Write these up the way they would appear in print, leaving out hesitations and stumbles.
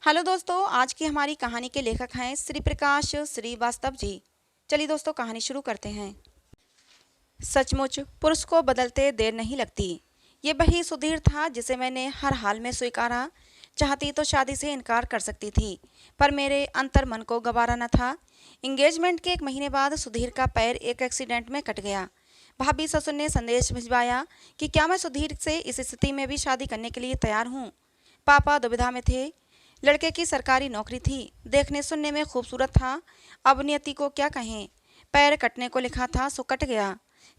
Hello दोस्तों, आज की हमारी कहानी के लेखक हैं श्री प्रकाश श्रीवास्तव जी। चलिए दोस्तों, कहानी शुरू करते हैं। सचमुच पुरुष को बदलते देर नहीं लगती। ये वही सुधीर था जिसे मैंने हर हाल में स्वीकारा। चाहती तो शादी से इनकार कर सकती थी, पर मेरे अंतर मन को गवारा न था। इंगेजमेंट के 1 महीने बाद सुधीर का पैर एक एक्सीडेंट में कट गया। भाभी ससुर ने संदेश भिजवाया कि क्या मैं सुधीर से इस स्थिति में भी शादी करने के लिए तैयार हूँ। पापा दुविधा में थे। लड़के की सरकारी नौकरी थी, देखने सुनने में खूबसूरत था। अब नियति को क्या कहें, पैर कटने को लिखा था सो कट गया।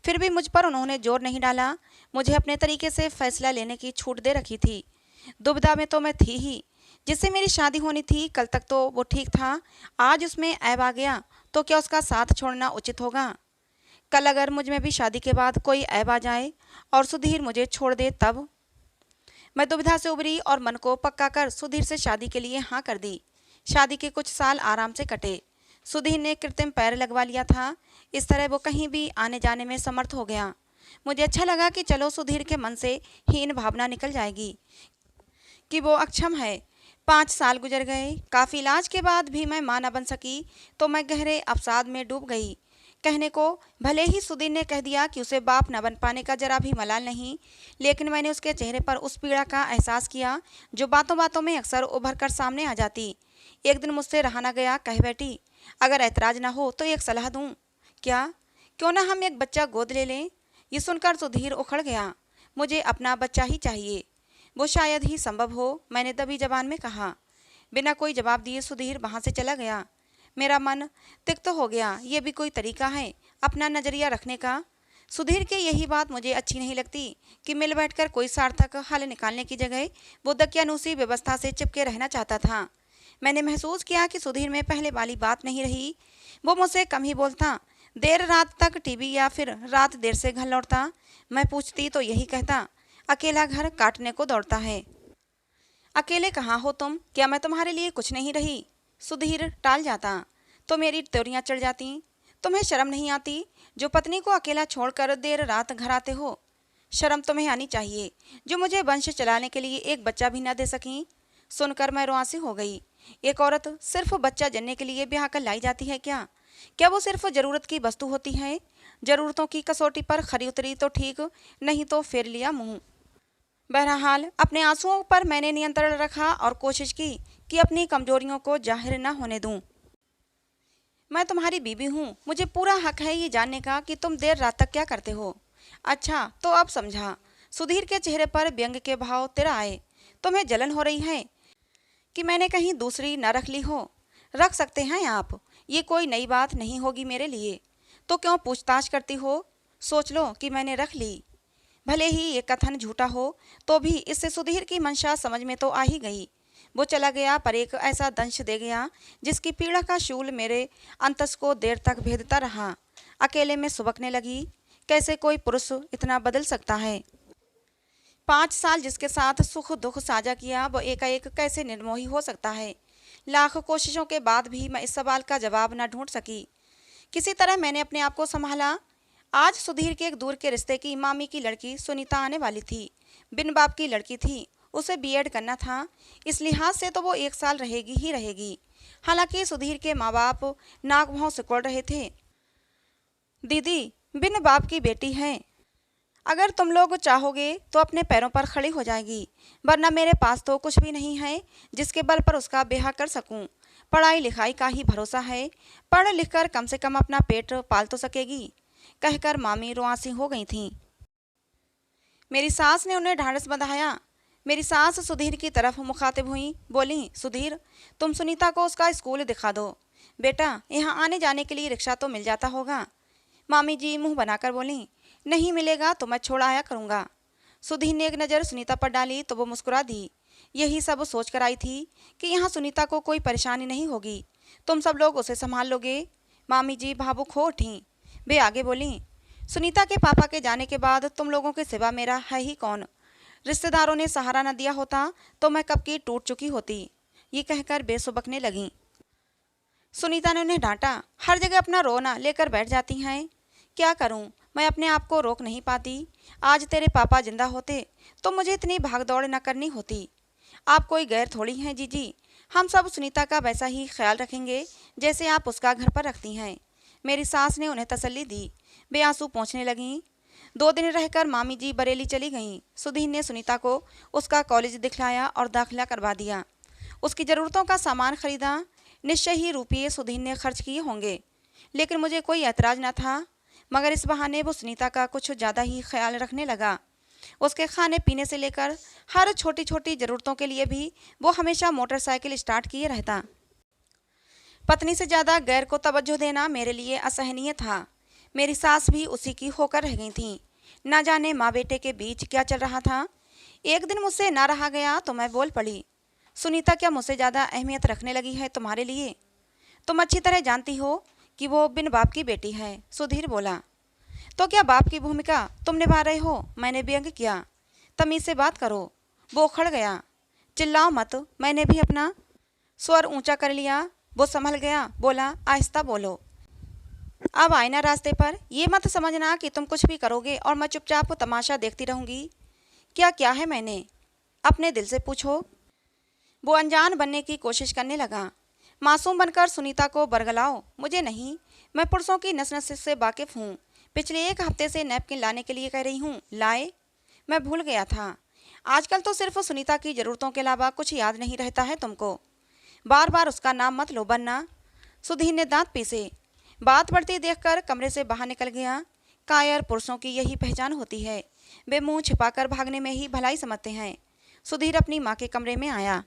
फिर भी मुझ पर उन्होंने जोर नहीं डाला। मुझे अपने तरीके से फैसला लेने की छूट दे रखी थी। दुविधा में तो मैं थी ही। जिससे मेरी शादी होनी थी कल तक तो वो ठीक था, आज उसमें ऐब आ गया तो क्या उसका साथ छोड़ना उचित होगा। कल अगर मुझ में भी शादी के बाद कोई ऐब आ जाए और सुधीर मुझे छोड़ दे तब। मैं दुविधा से उबरी और मन को पक्का कर सुधीर से शादी के लिए हाँ कर दी। शादी के कुछ साल आराम से कटे। सुधीर ने कृत्रिम पैर लगवा लिया था। इस तरह वो कहीं भी आने जाने में समर्थ हो गया। मुझे अच्छा लगा कि चलो सुधीर के मन से हीन भावना निकल जाएगी कि वो अक्षम है। 5 साल गुजर गए। काफ़ी इलाज के बाद भी मैं मां न बन सकी तो मैं गहरे अवसाद में डूब गई। कहने को भले ही सुधीर ने कह दिया कि उसे बाप न बन पाने का जरा भी मलाल नहीं, लेकिन मैंने उसके चेहरे पर उस पीड़ा का एहसास किया जो बातों बातों में अक्सर उभर कर सामने आ जाती। एक दिन मुझसे रहा न गया, कह बैठी, अगर ऐतराज ना हो तो एक सलाह दूं। क्या? क्यों ना हम एक बच्चा गोद ले लें। ये सुनकर सुधीर उखड़ गया। मुझे अपना बच्चा ही चाहिए। वो शायद ही संभव हो, मैंने दबी जबान में कहा। बिना कोई जवाब दिए सुधीर वहां से चला गया। मेरा मन तिक्त हो गया। ये भी कोई तरीका है अपना नजरिया रखने का। सुधीर के यही बात मुझे अच्छी नहीं लगती कि मिल बैठकर कोई सार्थक हल निकालने की जगह वो दकियानूसी व्यवस्था से चिपके रहना चाहता था। मैंने महसूस किया कि सुधीर में पहले वाली बात नहीं रही। वो मुझसे कम ही बोलता, देर रात तक टीवी या फिर रात देर से घर लौटता। मैं पूछती तो यही कहता, अकेला घर काटने को दौड़ता है। अकेले कहाँ हो तुम? क्या मैं तुम्हारे लिए कुछ नहीं रही? सुधीर टाल जाता तो मेरी त्योरियां चढ़ जाती। तुम्हें शर्म नहीं आती जो पत्नी को अकेला छोड़कर देर रात घर आते हो? शर्म तुम्हें आनी चाहिए जो मुझे वंश चलाने के लिए एक बच्चा भी न दे सकी। सुनकर मैं रुआंसी हो गई। एक औरत सिर्फ बच्चा जनने के लिए ब्याह कर लाई जाती है क्या? क्या वो सिर्फ जरूरत की वस्तु होती है? जरूरतों की कसौटी पर खरी उतरी तो ठीक, नहीं तो फेर लिया मुंह। बहरहाल अपने आंसुओं पर मैंने नियंत्रण रखा और कोशिश की कि अपनी कमजोरियों को जाहिर न होने दूं। मैं तुम्हारी बीवी हूँ, मुझे पूरा हक है ये जानने का कि तुम देर रात तक क्या करते हो। अच्छा तो अब समझा। सुधीर के चेहरे पर व्यंग के भाव तेरा आए। तुम्हें जलन हो रही है कि मैंने कहीं दूसरी न रख ली हो? रख सकते हैं आप, ये कोई नई बात नहीं होगी मेरे लिए। तो क्यों पूछताछ करती हो? सोच लो कि मैंने रख ली। भले ही ये कथन झूठा हो तो भी इससे सुधीर की मंशा समझ में तो आ ही गई। वो चला गया पर एक ऐसा दंश दे गया जिसकी पीड़ा का शूल मेरे अंतस को देर तक भेदता रहा। अकेले में सुबकने लगी। कैसे कोई पुरुष इतना बदल सकता है? 5 साल जिसके साथ सुख दुख साझा किया वो एकाएक कैसे निर्मोही हो सकता है? लाख कोशिशों के बाद भी मैं इस सवाल का जवाब न ढूंढ सकी। किसी तरह मैंने अपने आप को संभाला। आज सुधीर के एक दूर के रिश्ते की मामी की लड़की सुनीता आने वाली थी। बिन बाप की लड़की थी, उसे बीएड करना था। इस लिहाज से तो वो 1 साल रहेगी ही रहेगी। हालांकि सुधीर के माँ बाप नाक भौं सिकोड़ रहे थे। दीदी बिन बाप की बेटी है, अगर तुम लोग चाहोगे तो अपने पैरों पर खड़ी हो जाएगी, वरना मेरे पास तो कुछ भी नहीं है जिसके बल पर उसका ब्याह कर सकूं। पढ़ाई लिखाई का ही भरोसा है, पढ़ लिख कर कम से कम अपना पेट पाल तो सकेगी। कहकर मामी रुआंसी हो गई थीं। मेरी सास ने उन्हें ढांढस बंधाया। मेरी सास सुधीर की तरफ मुखातिब हुई, बोली, सुधीर तुम सुनीता को उसका स्कूल दिखा दो। बेटा यहाँ आने जाने के लिए रिक्शा तो मिल जाता होगा। मामी जी मुंह बनाकर बोली, नहीं मिलेगा तो मैं छोड़ आया करूँगा। सुधीर ने एक नज़र सुनीता पर डाली तो वो मुस्कुरा दी। यही सब सोच कर आई थी कि यहाँ सुनीता को कोई परेशानी नहीं होगी, तुम सब लोग उसे संभाल लोगे। मामी जी भावुक हो उठी। वे आगे बोली, सुनीता के पापा के जाने के बाद तुम लोगों के सिवा मेरा है ही कौन? रिश्तेदारों ने सहारा न दिया होता तो मैं कब की टूट चुकी होती। ये कहकर बेसुबकने लगी। सुनीता ने उन्हें डांटा, हर जगह अपना रोना लेकर बैठ जाती हैं। क्या करूं, मैं अपने आप को रोक नहीं पाती। आज तेरे पापा जिंदा होते तो मुझे इतनी भागदौड़ न करनी होती। आप कोई गैर थोड़ी हैं जीजी, हम सब सुनीता का वैसा ही ख्याल रखेंगे जैसे आप उसका घर पर रखती हैं। मेरी सास ने उन्हें तसल्ली दी। वे आंसू पोंछने लगीं। 2 दिन रहकर मामी जी बरेली चली गईं। सुधीर ने सुनीता को उसका कॉलेज दिखलाया और दाखिला करवा दिया। उसकी ज़रूरतों का सामान खरीदा। निश्चय ही रुपये सुधीर ने खर्च किए होंगे, लेकिन मुझे कोई ऐतराज़ न था। मगर इस बहाने वो सुनीता का कुछ ज़्यादा ही ख्याल रखने लगा। उसके खाने पीने से लेकर हर छोटी छोटी ज़रूरतों के लिए भी वो हमेशा मोटरसाइकिल स्टार्ट किए रहता। पत्नी से ज़्यादा गैर को तवज्जो देना मेरे लिए असहनीय था। मेरी सास भी उसी की होकर रह गई थी। न जाने माँ बेटे के बीच क्या चल रहा था। एक दिन मुझसे ना रहा गया तो मैं बोल पड़ी, सुनीता क्या मुझसे ज़्यादा अहमियत रखने लगी है तुम्हारे लिए? तुम अच्छी तरह जानती हो कि वो बिन बाप की बेटी है। सुधीर बोला। तो क्या बाप की भूमिका तुम निभा रहे हो? मैंने व्यंग किया। तमीज़ से बात करो। वो उखड़ गया। चिल्लाओ मत। मैंने भी अपना स्वर ऊंचा कर लिया। वो संभल गया। बोला, आहिस्ता बोलो। अब आए ना रास्ते पर। ये मत समझना कि तुम कुछ भी करोगे और मैं चुपचाप तमाशा देखती रहूंगी। क्या क्या है मैंने? अपने दिल से पूछो। वो अनजान बनने की कोशिश करने लगा। मासूम बनकर सुनीता को बरगलाओ। मुझे नहीं, मैं पुरुषों की नस नस से वाकिफ हूँ। पिछले 1 हफ्ते से नैपकिन लाने के लिए कह रही हूँ, लाए? मैं भूल गया था। आजकल तो सिर्फ सुनीता की ज़रूरतों के अलावा कुछ याद नहीं रहता है तुमको। बार बार उसका नाम मत लो वरना। सुधीर ने दांत पीसे। बात बढ़ती देखकर कमरे से बाहर निकल गया। कायर पुरुषों की यही पहचान होती है। वे मुंह छिपाकर भागने में ही भलाई समझते हैं। सुधीर अपनी माँ के कमरे में आया।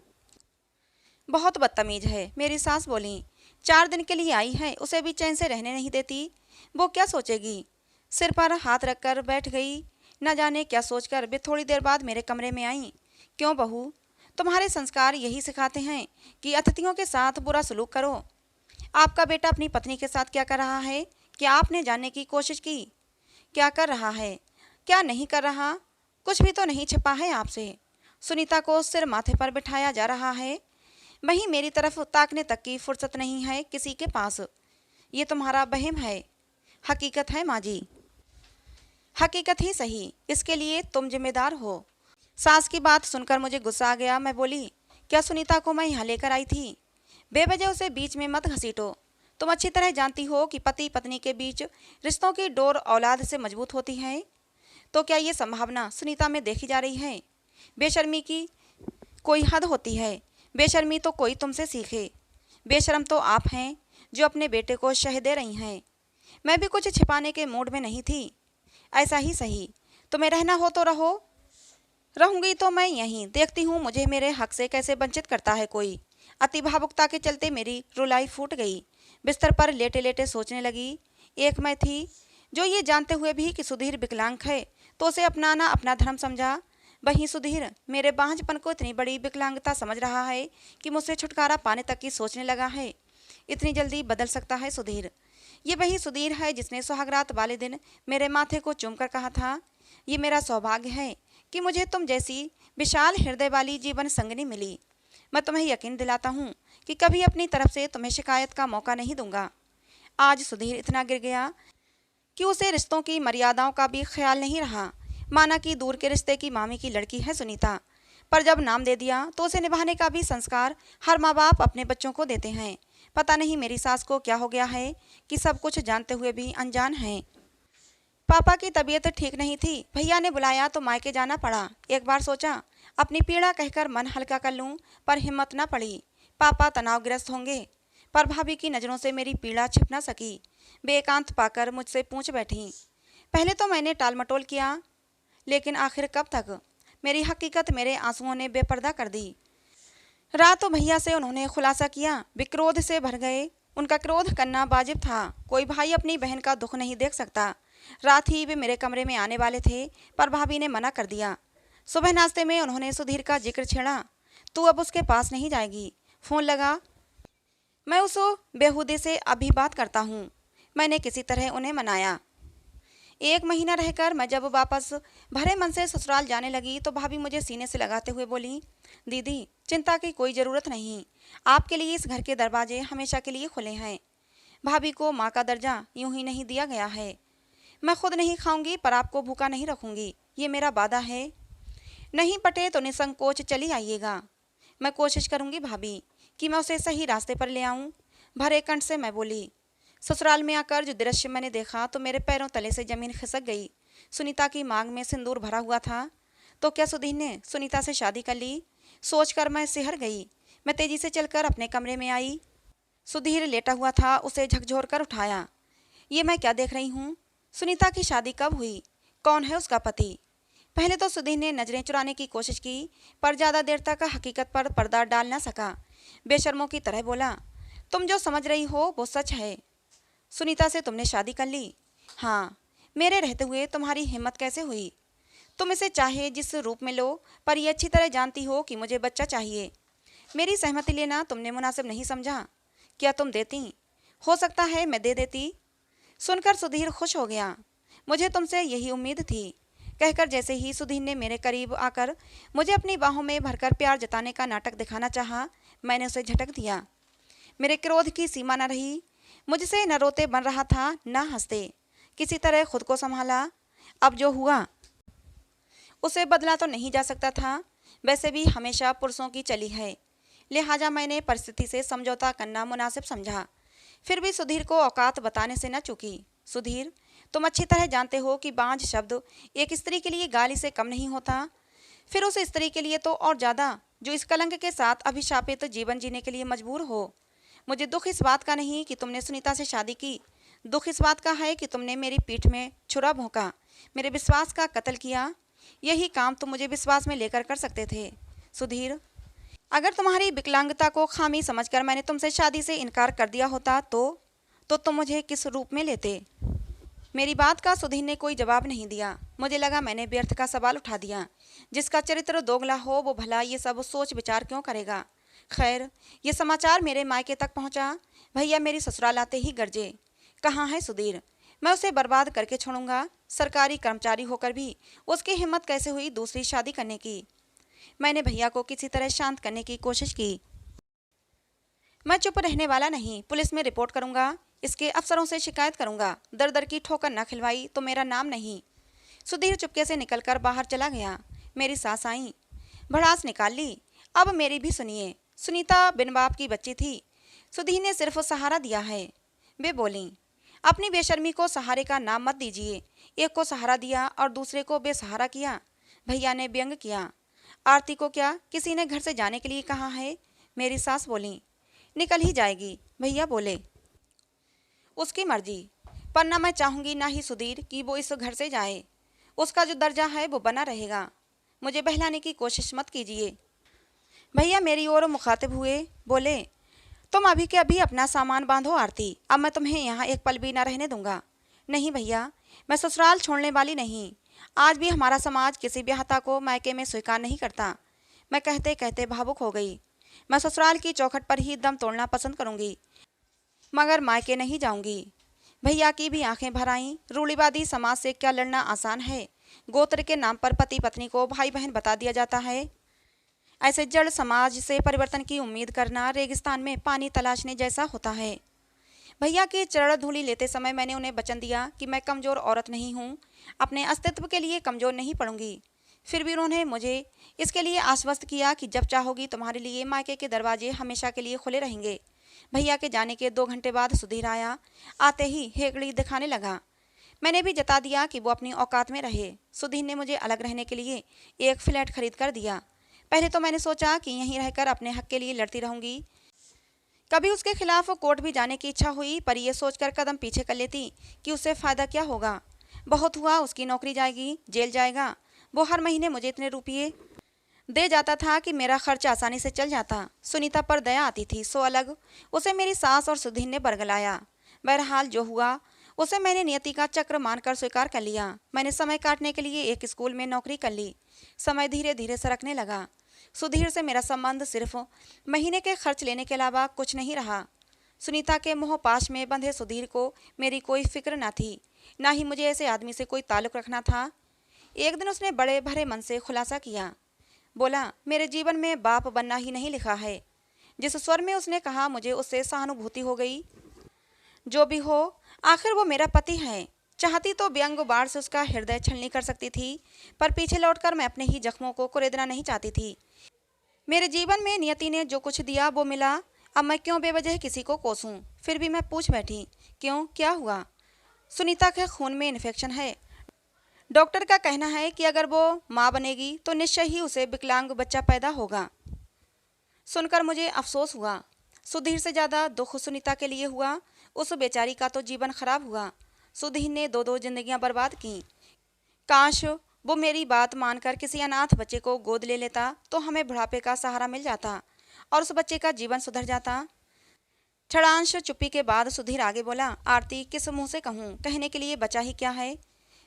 बहुत बदतमीज है, मेरी सास बोली। 4 दिन के लिए आई है, उसे भी चैन से रहने नहीं देती। वो क्या सोचेगी? सिर पर हाथ रखकर बैठ गई। न जाने क्या सोचकर वे थोड़ी देर बाद मेरे कमरे में आई। क्यों बहू, तुम्हारे संस्कार यही सिखाते हैं कि अतिथियों के साथ बुरा सलूक करो? आपका बेटा अपनी पत्नी के साथ क्या कर रहा है? क्या आपने जानने की कोशिश की? क्या कर रहा है, क्या नहीं कर रहा? कुछ भी तो नहीं छिपा है आपसे। सुनीता को सिर माथे पर बिठाया जा रहा है। वहीं मेरी तरफ ताकने तक की फुर्सत नहीं है किसी के पास। ये तुम्हारा बहम है। हकीकत है माँ जी। हकीकत ही सही, इसके लिए तुम जिम्मेदार हो। सास की बात सुनकर मुझे गुस्सा आ गया। मैं बोली, क्या सुनीता को मैं यहाँ लेकर आई थी? बेवजह उसे बीच में मत घसीटो। तुम अच्छी तरह जानती हो कि पति पत्नी के बीच रिश्तों की डोर औलाद से मजबूत होती है। तो क्या ये संभावना सुनीता में देखी जा रही है? बेशर्मी की कोई हद होती है। बेशर्मी तो कोई तुमसे सीखे। बेशर्म तो आप हैं जो अपने बेटे को शह दे रही हैं। मैं भी कुछ छिपाने के मूड में नहीं थी। ऐसा ही सही, तुम्हें रहना हो तो रहो। रहूंगी तो मैं यहीं। देखती हूँ मुझे मेरे हक से कैसे वंचित करता है कोई। अति भावुकता के चलते मेरी रुलाई फूट गई। बिस्तर पर लेटे लेटे सोचने लगी। एक मैं थी जो ये जानते हुए भी कि सुधीर विकलांग है तो उसे अपनाना अपना धर्म समझा। वहीं सुधीर मेरे बांझपन को इतनी बड़ी विकलांगता समझ रहा है कि मुझसे छुटकारा पाने तक की सोचने लगा है। इतनी जल्दी बदल सकता है सुधीर? ये वही सुधीर है जिसने सुहागरात वाले दिन मेरे माथे को चूमकर कहा था, ये मेरा सौभाग्य है कि मुझे तुम जैसी विशाल हृदय वाली जीवन संगनी मिली। मैं तुम्हें यकीन दिलाता हूँ कि कभी अपनी तरफ से तुम्हें शिकायत का मौका नहीं दूंगा। आज सुधीर इतना गिर गया कि उसे रिश्तों की मर्यादाओं का भी ख्याल नहीं रहा। माना कि दूर के रिश्ते की मामी की लड़की है सुनीता, पर जब नाम दे दिया तो उसे निभाने का भी संस्कार हर माँ बाप अपने बच्चों को देते हैं। पता नहीं मेरी सास को क्या हो गया है कि सब कुछ जानते हुए भी अनजान है। पापा की तबीयत ठीक नहीं थी। भैया ने बुलाया तो मायके जाना पड़ा। एक बार सोचा अपनी पीड़ा कहकर मन हल्का कर लूं, पर हिम्मत न पड़ी। पापा तनावग्रस्त होंगे। पर भाभी की नज़रों से मेरी पीड़ा छिप न सकी। वे एकांत पाकर मुझसे पूछ बैठी। पहले तो मैंने टालमटोल किया, लेकिन आखिर कब तक? मेरी हकीकत मेरे आंसुओं ने बेपर्दा कर दी। रात तो भैया से उन्होंने खुलासा किया। वे क्रोध से भर गए। उनका क्रोध करना वाजिब था। कोई भाई अपनी बहन का दुख नहीं देख सकता। रात ही वे मेरे कमरे में आने वाले थे, पर भाभी ने मना कर दिया। सुबह नाश्ते में उन्होंने सुधीर का जिक्र छेड़ा। तू अब उसके पास नहीं जाएगी। फ़ोन लगा। मैं उस बेहूदे से अभी बात करता हूँ। मैंने किसी तरह उन्हें मनाया। 1 महीना रहकर मैं जब वापस भरे मन से ससुराल जाने लगी तो भाभी मुझे सीने से लगाते हुए बोली, दीदी चिंता की कोई ज़रूरत नहीं। आपके लिए इस घर के दरवाजे हमेशा के लिए खुले हैं। भाभी को माँ का दर्जा यूं ही नहीं दिया गया है। मैं खुद नहीं खाऊंगी पर आपको भूखा नहीं रखूंगी, ये मेरा वादा है। नहीं पटे तो निसंकोच चली आइएगा। मैं कोशिश करूंगी भाभी कि मैं उसे सही रास्ते पर ले आऊं। भरे कंठ से मैं बोली। ससुराल में आकर जो दृश्य मैंने देखा तो मेरे पैरों तले से जमीन खिसक गई। सुनीता की मांग में सिंदूर भरा हुआ था। तो क्या सुधीर ने सुनीता से शादी कर ली? सोचकर मैं सिहर गई। मैं तेजी से चलकर अपने कमरे में आई। सुधीर लेटा हुआ था, उसे झकझोर कर उठाया। ये मैं क्या देख रही हूँ? सुनीता की शादी कब हुई? कौन है उसका पति? पहले तो सुधीर ने नजरें चुराने की कोशिश की, पर ज्यादा देर तक हकीकत पर पर्दा डाल न सका। बेशर्मों की तरह बोला, तुम जो समझ रही हो वो सच है। सुनीता से तुमने शादी कर ली? हाँ। मेरे रहते हुए तुम्हारी हिम्मत कैसे हुई? तुम इसे चाहे जिस रूप में लो, पर यह अच्छी तरह जानती हो कि मुझे बच्चा चाहिए। मेरी सहमति लेना तुमने मुनासिब नहीं समझा। क्या तुम देती? हो सकता है मैं दे देती। सुनकर सुधीर खुश हो गया। मुझे तुमसे यही उम्मीद थी, कहकर जैसे ही सुधीर ने मेरे करीब आकर मुझे अपनी बाहों में भरकर प्यार जताने का नाटक दिखाना चाहा, मैंने उसे झटक दिया। मेरे क्रोध की सीमा न रही। मुझसे न रोते बन रहा था न हंसते। किसी तरह खुद को संभाला। अब जो हुआ उसे बदला तो नहीं जा सकता था। वैसे भी हमेशा पुरुषों की चली है, लिहाजा मैंने परिस्थिति से समझौता करना मुनासिब समझा। फिर भी सुधीर को औकात बताने से न चूकी। सुधीर, तुम अच्छी तरह जानते हो कि बांझ शब्द एक स्त्री के लिए गाली से कम नहीं होता, फिर उस स्त्री के लिए तो और ज़्यादा, जो इस कलंक के साथ अभिशापित जीवन जीने के लिए मजबूर हो। मुझे दुख इस बात का नहीं कि तुमने सुनीता से शादी की, दुख इस बात का है कि तुमने मेरी पीठ में छुरा भोंका, मेरे विश्वास का कत्ल किया। यही काम तुम मुझे विश्वास में लेकर कर सकते थे। सुधीर, अगर तुम्हारी विकलांगता को खामी समझकर मैंने तुमसे शादी से इनकार कर दिया होता तो तुम मुझे किस रूप में लेते? मेरी बात का सुधीर ने कोई जवाब नहीं दिया। मुझे लगा मैंने व्यर्थ का सवाल उठा दिया। जिसका चरित्र दोगला हो वो भला ये सब सोच विचार क्यों करेगा? खैर, ये समाचार मेरे मायके तक पहुंचा। भैया मेरी ससुराल आते ही गरजे, कहाँ है सुधीर? मैं उसे बर्बाद करके छोड़ूंगा। सरकारी कर्मचारी होकर भी उसकी हिम्मत कैसे हुई दूसरी शादी करने की? मैंने भैया को किसी तरह शांत करने की कोशिश की। मैं चुप रहने वाला नहीं, पुलिस में रिपोर्ट करूंगा, इसके अफसरों से शिकायत करूंगा। दर दर की ठोकर न खिलवाई तो मेरा नाम नहीं। सुधीर चुपके से निकलकर बाहर चला गया। मेरी सास आई, भड़ास निकाल ली। अब मेरी भी सुनिए। सुनीता बिन बाप की बच्ची थी। सुधीर ने सिर्फ सहारा दिया है। वे बोली, अपनी बेशर्मी को सहारे का नाम मत दीजिए। एक को सहारा दिया और दूसरे को बेसहारा किया। भैया ने व्यंग किया। आरती को क्या किसी ने घर से जाने के लिए कहा है? मेरी सास बोली, निकल ही जाएगी। भैया बोले, उसकी मर्जी, पर ना मैं चाहूंगी ना ही सुधीर कि वो इस घर से जाए। उसका जो दर्जा है वो बना रहेगा। मुझे बहलाने की कोशिश मत कीजिए। भैया मेरी ओर मुखातिब हुए, बोले, तुम अभी के अभी अपना सामान बांधो आरती, अब मैं तुम्हें यहाँ एक पल भी न रहने दूंगा। नहीं भैया, मैं ससुराल छोड़ने वाली नहीं। आज भी हमारा समाज किसी ब्याहता को मायके में स्वीकार नहीं करता। मैं कहते कहते भावुक हो गई। मैं ससुराल की चौखट पर ही दम तोड़ना पसंद करूंगी, मगर मायके नहीं जाऊंगी। भैया की भी आंखें भर आईं। रूढ़िवादी समाज से क्या लड़ना आसान है? गोत्र के नाम पर पति पत्नी को भाई बहन बता दिया जाता है। ऐसे जड़ समाज से परिवर्तन की उम्मीद करना रेगिस्तान में पानी तलाशने जैसा होता है। भैया की चरण धूलि लेते समय मैंने उन्हें वचन दिया कि मैं कमज़ोर औरत नहीं हूँ, अपने अस्तित्व के लिए कमज़ोर नहीं पड़ूंगी। फिर भी उन्होंने मुझे इसके लिए आश्वस्त किया कि जब चाहोगी तुम्हारे लिए मायके के दरवाजे हमेशा के लिए खुले रहेंगे। भैया के जाने के 2 घंटे बाद सुधीर आया। आते ही हेकड़ी दिखाने लगा। मैंने भी जता दिया कि वो अपनी औकात में रहे। सुधीर ने मुझे अलग रहने के लिए एक फ्लैट खरीद कर दिया। पहले तो मैंने सोचा कि यहीं रहकर अपने हक के लिए लड़ती रहूंगी। कभी उसके खिलाफ कोर्ट भी जाने की इच्छा हुई, पर यह सोचकर कदम पीछे कर लेती कि उससे फ़ायदा क्या होगा। बहुत हुआ उसकी नौकरी जाएगी, जेल जाएगा। वो हर महीने मुझे इतने रुपये दे जाता था कि मेरा खर्च आसानी से चल जाता। सुनीता पर दया आती थी सो अलग, उसे मेरी सास और सुधीर ने बरगलाया। बहरहाल जो हुआ उसे मैंने नियति का चक्र मानकर स्वीकार कर लिया। मैंने समय काटने के लिए एक स्कूल में नौकरी कर ली। समय धीरे धीरे सरकने लगा। सुधीर से मेरा संबंध सिर्फ महीने के खर्च लेने के अलावा कुछ नहीं रहा। सुनीता के मोह पाश में बंधे सुधीर को मेरी कोई फिक्र न थी, ना ही मुझे ऐसे आदमी से कोई ताल्लुक रखना था। एक दिन उसने बड़े भरे मन से खुलासा किया। बोला, मेरे जीवन में बाप बनना ही नहीं लिखा है। जिस स्वर में उसने कहा मुझे उससे सहानुभूति हो गई। जो भी हो, आखिर वो मेरा पति है। चाहती तो व्यंग बाढ़ से उसका हृदय छलनी कर सकती थी, पर पीछे लौटकर मैं अपने ही जख्मों को कुरेदना नहीं चाहती थी। मेरे जीवन में नियति ने जो कुछ दिया वो मिला, अब मैं क्यों बेवजह किसी को कोसूं? फिर भी मैं पूछ बैठी, क्यों, क्या हुआ? सुनीता के खून में इन्फेक्शन है। डॉक्टर का कहना है कि अगर वो माँ बनेगी तो निश्चय ही उसे विकलांग बच्चा पैदा होगा। सुनकर मुझे अफसोस हुआ। सुधीर से ज़्यादा दुख सुनीता के लिए हुआ। उस बेचारी का तो जीवन खराब हुआ। सुधीर ने दो दो जिंदगियां बर्बाद की। काश वो मेरी बात मानकर किसी अनाथ बच्चे को गोद ले लेता तो हमें बुढ़ापे का सहारा मिल जाता और उस बच्चे का जीवन सुधर जाता। क्षणांश चुप्पी के बाद सुधीर आगे बोला, आरती, किस मुंह से कहूँ? कहने के लिए बचा ही क्या है?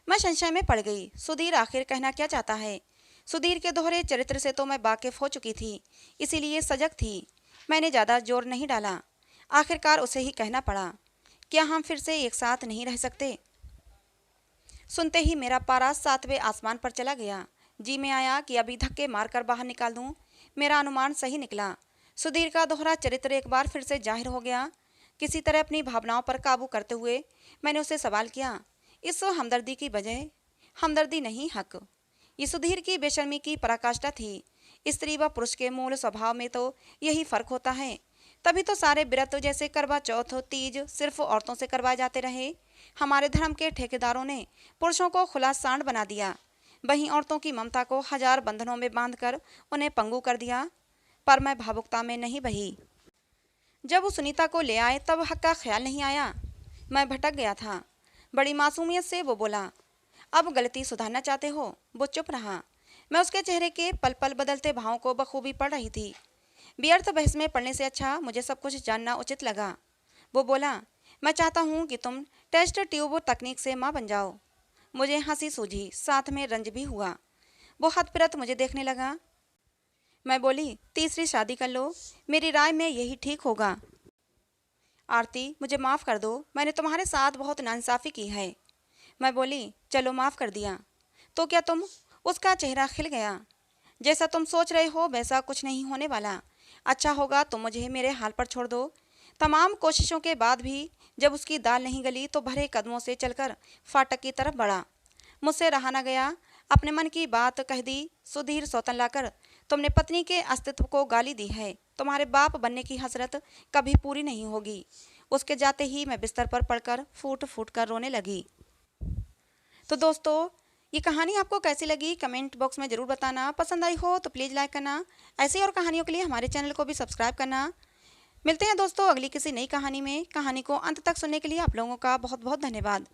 मैं संशय में पड़ गई। सुधीर आखिर कहना क्या चाहता है? सुधीर के दोहरे चरित्र से तो मैं वाकिफ हो चुकी थी, इसीलिए सजग थी। मैंने ज़्यादा जोर नहीं डाला। आखिरकार उसे ही कहना पड़ा, क्या हम फिर से एक साथ नहीं रह सकते? सुनते ही मेरा पारा 7वें आसमान पर चला गया। जी में आया कि अभी धक्के मारकर बाहर निकाल दूं। मेरा अनुमान सही निकला। सुधीर का दोहरा चरित्र एक बार फिर से जाहिर हो गया। किसी तरह अपनी भावनाओं पर काबू करते हुए मैंने उसे सवाल किया, इस हमदर्दी की बजाय, हमदर्दी नहीं हक। ये सुधीर की बेशर्मी की पराकाष्ठा थी। स्त्री व पुरुष के मूल स्वभाव में तो यही फर्क होता है। तभी तो सारे व्रत जैसे करवा चौथ, तीज सिर्फ औरतों से करवाए जाते रहे। हमारे धर्म के ठेकेदारों ने पुरुषों को खुला सांड बना दिया, वहीं औरतों की ममता को हजार बंधनों में बांधकर उन्हें पंगु कर दिया। पर मैं भावुकता में नहीं बही। जब वो सुनीता को ले आए तब हक का ख्याल नहीं आया। मैं भटक गया था। बड़ी मासूमियत से वो बोला, अब गलती सुधारना चाहते हो? वो चुप रहा। मैं उसके चेहरे के पल पल बदलते भावों को बखूबी पढ़ रही थी। व्यर्थ बहस में पढ़ने से अच्छा मुझे सब कुछ जानना उचित लगा। वो बोला, मैं चाहता हूँ कि तुम टेस्ट ट्यूब तकनीक से माँ बन जाओ। मुझे हंसी सूझी, साथ में रंज भी हुआ। वो हतप्रत मुझे देखने लगा। मैं बोली, तीसरी शादी कर लो, मेरी राय में यही ठीक होगा। आरती, मुझे माफ़ कर दो, मैंने तुम्हारे साथ बहुत नाइंसाफ़ी की है। मैं बोली, चलो माफ़ कर दिया तो क्या तुम? उसका चेहरा खिल गया। जैसा तुम सोच रहे हो वैसा कुछ नहीं होने वाला। अच्छा होगा तुम मुझे मेरे हाल पर छोड़ दो। तमाम कोशिशों के बाद भी जब उसकी दाल नहीं गली तो भरे कदमों से चलकर फाटक की तरफ बढ़ा। मुझसे रहा न गया, अपने मन की बात कह दी। सुधीर, सौतन लाकर तुमने पत्नी के अस्तित्व को गाली दी है। तुम्हारे बाप बनने की हसरत कभी पूरी नहीं होगी। उसके जाते ही मैं बिस्तर पर पड़कर फूट फूट कर रोने लगी। तो दोस्तों, ये कहानी आपको कैसी लगी कमेंट बॉक्स में ज़रूर बताना। पसंद आई हो तो प्लीज़ लाइक करना। ऐसी और कहानियों के लिए हमारे चैनल को भी सब्सक्राइब करना। मिलते हैं दोस्तों अगली किसी नई कहानी में। कहानी को अंत तक सुनने के लिए आप लोगों का बहुत बहुत धन्यवाद।